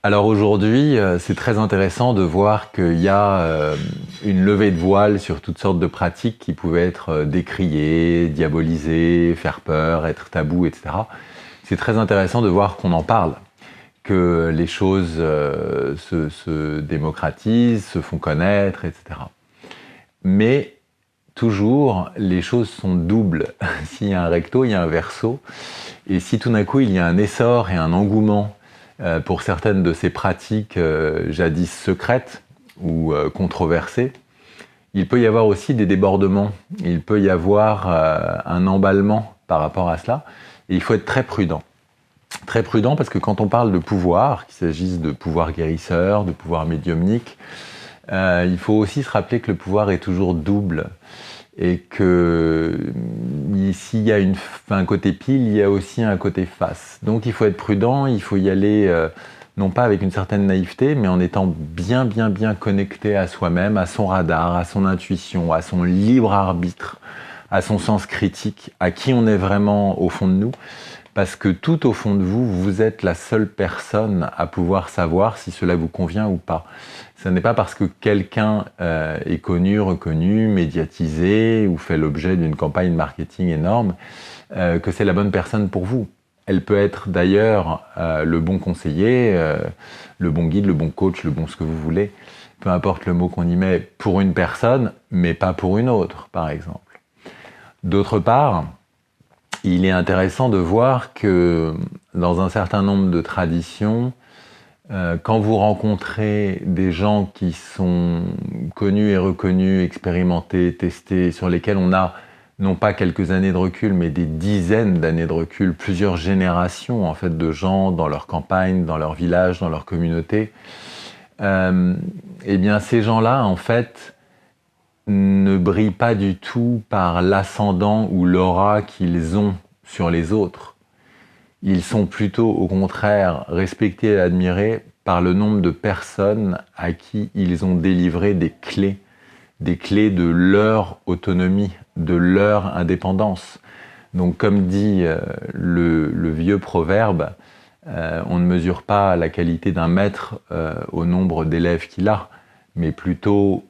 Alors aujourd'hui, c'est très intéressant de voir qu'il y a une levée de voile sur toutes sortes de pratiques qui pouvaient être décriées, diabolisées, faire peur, être tabou, etc. C'est très intéressant de voir qu'on en parle, que les choses se démocratisent, se font connaître, etc. Mais toujours, les choses sont doubles. S'il y a un recto, il y a un verso. Et si tout d'un coup, il y a un essor et un engouement pour certaines de ces pratiques jadis secrètes ou controversées, il peut y avoir aussi des débordements. Il peut y avoir un emballement par rapport à cela. Et il faut être très prudent. Très prudent parce que quand on parle de pouvoir, qu'il s'agisse de pouvoir guérisseur, de pouvoir médiumnique, il faut aussi se rappeler que le pouvoir est toujours double et que s'il y a un côté pile, il y a aussi un côté face. Donc il faut être prudent, il faut y aller non pas avec une certaine naïveté, mais en étant bien connecté à soi-même, à son radar, à son intuition, à son libre arbitre, à son sens critique, à qui on est vraiment au fond de nous. Parce que tout au fond de vous, vous êtes la seule personne à pouvoir savoir si cela vous convient ou pas. Ce n'est pas parce que quelqu'un est connu, reconnu, médiatisé ou fait l'objet d'une campagne marketing énorme que c'est la bonne personne pour vous. Elle peut être d'ailleurs le bon conseiller, le bon guide, le bon coach, le bon ce que vous voulez, peu importe le mot qu'on y met pour une personne, mais pas pour une autre, par exemple. D'autre part, il est intéressant de voir que dans un certain nombre de traditions, quand vous rencontrez des gens qui sont connus et reconnus, expérimentés, testés, sur lesquels on a non pas quelques années de recul, mais des dizaines d'années de recul, plusieurs générations en fait de gens dans leur campagne, dans leur village, dans leur communauté, eh bien ces gens-là en fait ne brillent pas du tout par l'ascendant ou l'aura qu'ils ont sur les autres. Ils sont plutôt, au contraire, respectés et admirés par le nombre de personnes à qui ils ont délivré des clés de leur autonomie, de leur indépendance. Donc, comme dit le vieux proverbe, on ne mesure pas la qualité d'un maître au nombre d'élèves qu'il a, mais plutôt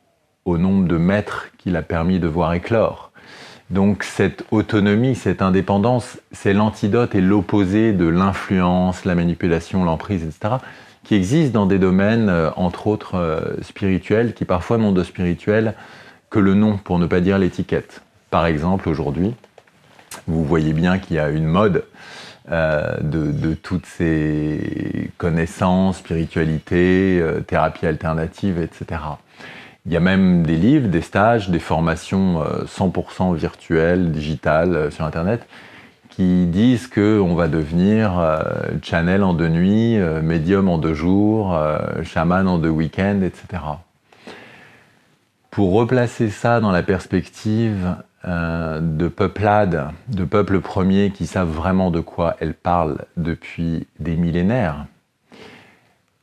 au nombre de maîtres qu'il a permis de voir éclore. Donc cette autonomie, cette indépendance, c'est l'antidote et l'opposé de l'influence, la manipulation, l'emprise, etc., qui existent dans des domaines, entre autres spirituels, qui parfois n'ont de spirituel que le nom, pour ne pas dire l'étiquette. Par exemple, aujourd'hui, vous voyez bien qu'il y a une mode de toutes ces connaissances, spiritualité, thérapie alternative, etc. Il y a même des livres, des stages, des formations 100% virtuelles, digitales, sur Internet, qui disent qu'on va devenir channel en 2 nuits, médium en 2 jours, chaman en 2 week-ends, etc. Pour replacer ça dans la perspective de peuplades, de peuples premiers qui savent vraiment de quoi elles parlent depuis des millénaires,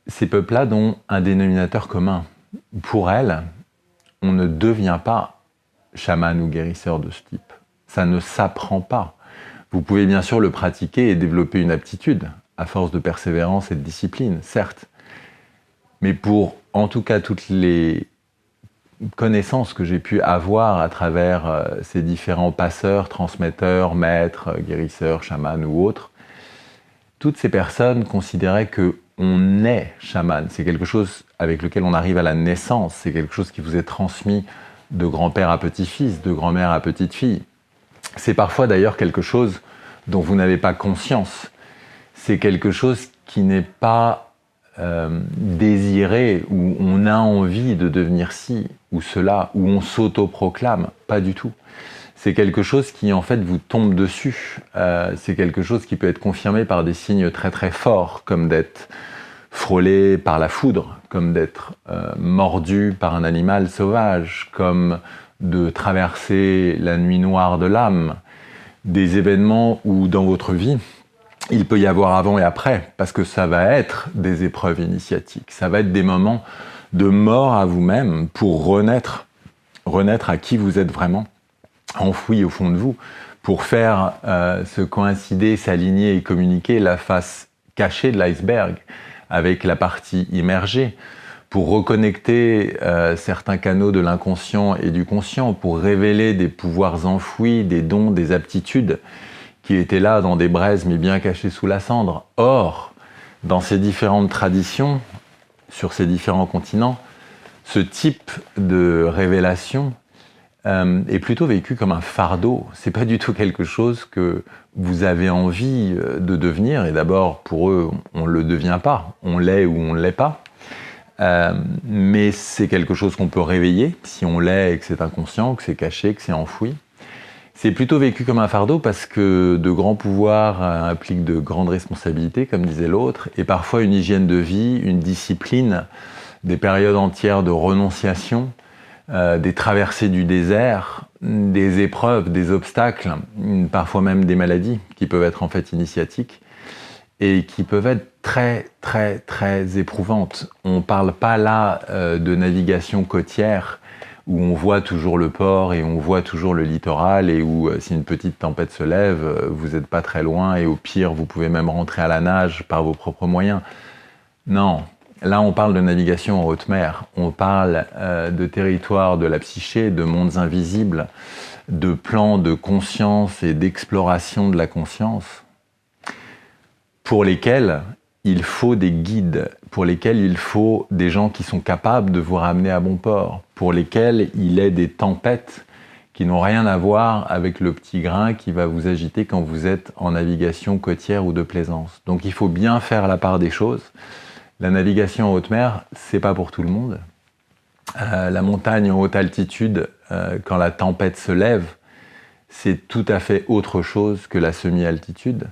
ces peuples-là ont un dénominateur commun. Pour elles, on ne devient pas chaman ou guérisseur de ce type. Ça ne s'apprend pas. Vous pouvez bien sûr le pratiquer et développer une aptitude, à force de persévérance et de discipline, certes. Mais pour, en tout cas, toutes les connaissances que j'ai pu avoir à travers ces différents passeurs, transmetteurs, maîtres, guérisseurs, chamans ou autres, toutes ces personnes considéraient qu'on est chaman. C'est quelque chose avec lequel on arrive à la naissance. C'est quelque chose qui vous est transmis de grand-père à petit-fils, de grand-mère à petite-fille. C'est parfois d'ailleurs quelque chose dont vous n'avez pas conscience. C'est quelque chose qui n'est pas désiré, où on a envie de devenir ci ou cela, où on s'autoproclame. Pas du tout. C'est quelque chose qui en fait vous tombe dessus. C'est quelque chose qui peut être confirmé par des signes très très forts, comme d'être frôlé par la foudre, comme d'être mordu par un animal sauvage, comme de traverser la nuit noire de l'âme. Des événements où dans votre vie, il peut y avoir avant et après, parce que ça va être des épreuves initiatiques, ça va être des moments de mort à vous-même pour renaître à qui vous êtes vraiment, enfoui au fond de vous, pour faire se coïncider, s'aligner et communiquer la face cachée de l'iceberg, avec la partie immergée, pour reconnecter certains canaux de l'inconscient et du conscient, pour révéler des pouvoirs enfouis, des dons, des aptitudes qui étaient là dans des braises mais bien cachées sous la cendre. Or, dans ces différentes traditions, sur ces différents continents, ce type de révélation est plutôt vécu comme un fardeau. C'est pas du tout quelque chose que vous avez envie de devenir. Et d'abord, pour eux, on le devient pas. On l'est ou on ne l'est pas. Mais c'est quelque chose qu'on peut réveiller si on l'est et que c'est inconscient, que c'est caché, que c'est enfoui. C'est plutôt vécu comme un fardeau parce que de grands pouvoirs impliquent de grandes responsabilités, comme disait l'autre, et parfois une hygiène de vie, une discipline, des périodes entières de renonciation, des traversées du désert, des épreuves, des obstacles, parfois même des maladies qui peuvent être en fait initiatiques et qui peuvent être très très très éprouvantes. On ne parle pas là de navigation côtière où on voit toujours le port et on voit toujours le littoral et où si une petite tempête se lève, vous n'êtes pas très loin et au pire vous pouvez même rentrer à la nage par vos propres moyens. Non. Là, on parle de navigation en haute mer, on parle de territoire de la psyché, de mondes invisibles, de plans de conscience et d'exploration de la conscience, pour lesquels il faut des guides, pour lesquels il faut des gens qui sont capables de vous ramener à bon port, pour lesquels il est des tempêtes qui n'ont rien à voir avec le petit grain qui va vous agiter quand vous êtes en navigation côtière ou de plaisance. Donc il faut bien faire la part des choses. La navigation en haute mer, c'est pas pour tout le monde. La montagne en haute altitude, quand la tempête se lève, c'est tout à fait autre chose que la semi-altitude.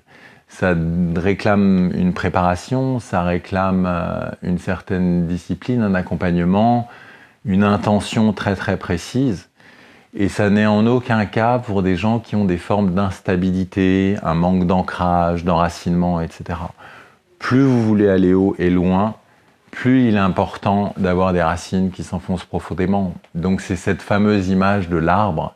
Ça réclame une préparation, ça réclame une certaine discipline, un accompagnement, une intention très très précise. Et ça n'est en aucun cas pour des gens qui ont des formes d'instabilité, un manque d'ancrage, d'enracinement, etc. Plus vous voulez aller haut et loin, plus il est important d'avoir des racines qui s'enfoncent profondément. Donc c'est cette fameuse image de l'arbre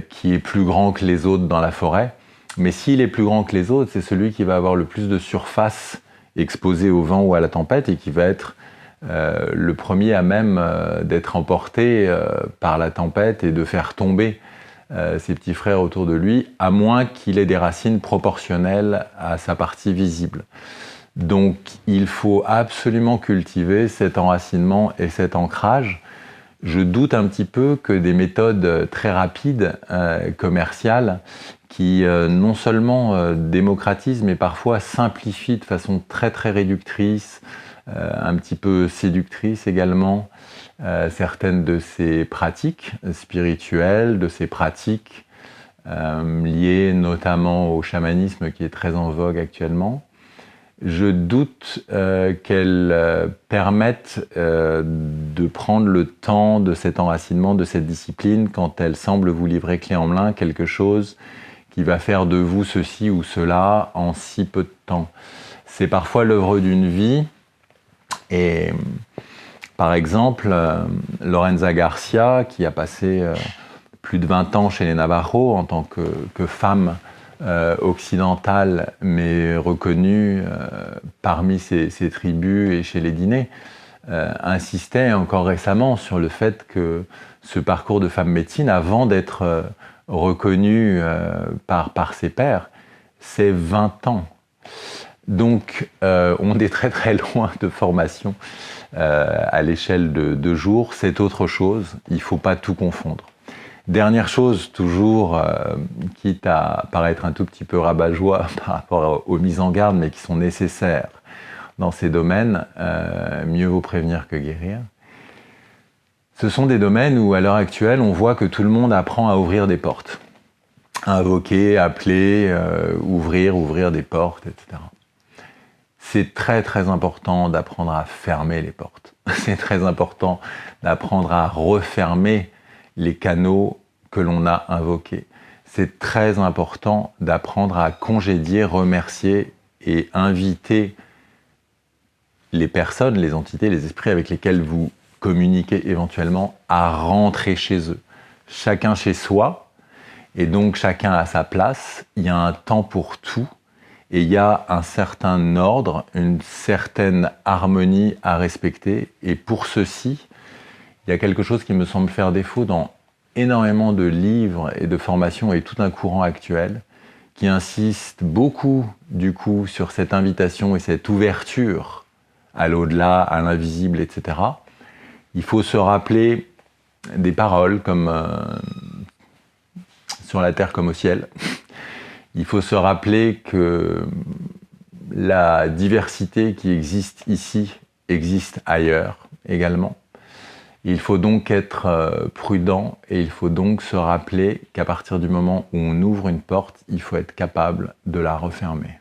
qui est plus grand que les autres dans la forêt. Mais s'il est plus grand que les autres, c'est celui qui va avoir le plus de surface exposée au vent ou à la tempête et qui va être le premier à même d'être emporté par la tempête et de faire tomber ses petits frères autour de lui, à moins qu'il ait des racines proportionnelles à sa partie visible. Donc il faut absolument cultiver cet enracinement et cet ancrage. Je doute un petit peu que des méthodes très rapides, commerciales, qui non seulement démocratisent, mais parfois simplifient de façon très très réductrice, un petit peu séductrice également, certaines de ces pratiques spirituelles, de ces pratiques liées notamment au chamanisme qui est très en vogue actuellement. Je doute qu'elles permettent de prendre le temps de cet enracinement, de cette discipline, quand elles semblent vous livrer clé en main quelque chose qui va faire de vous ceci ou cela en si peu de temps. C'est parfois l'œuvre d'une vie. Et par exemple, Lorenza Garcia, qui a passé plus de 20 ans chez les Navajos en tant que femme occidentale, mais reconnue parmi ces tribus et chez les dîners, insistait encore récemment sur le fait que ce parcours de femme médecine, avant d'être reconnue par ses pairs, c'est 20 ans. Donc, on est très très loin de formation à l'échelle de jours. C'est autre chose, il ne faut pas tout confondre. Dernière chose, toujours, quitte à paraître un tout petit peu rabat-joie par rapport aux mises en garde, mais qui sont nécessaires dans ces domaines, mieux vaut prévenir que guérir. Ce sont des domaines où, à l'heure actuelle, on voit que tout le monde apprend à ouvrir des portes. À invoquer, appeler, ouvrir des portes, etc. C'est très très important d'apprendre à fermer les portes. C'est très important d'apprendre à refermer les canaux que l'on a invoqués. C'est très important d'apprendre à congédier, remercier et inviter les personnes, les entités, les esprits avec lesquels vous communiquez éventuellement à rentrer chez eux. Chacun chez soi, et donc chacun à sa place. Il y a un temps pour tout. Et il y a un certain ordre, une certaine harmonie à respecter. Et pour ceci, il y a quelque chose qui me semble faire défaut dans énormément de livres et de formations et tout un courant actuel qui insiste beaucoup, du coup, sur cette invitation et cette ouverture à l'au-delà, à l'invisible, etc. Il faut se rappeler des paroles comme sur la terre comme au ciel. Il faut se rappeler que la diversité qui existe ici existe ailleurs également. Il faut donc être prudent et il faut donc se rappeler qu'à partir du moment où on ouvre une porte, il faut être capable de la refermer.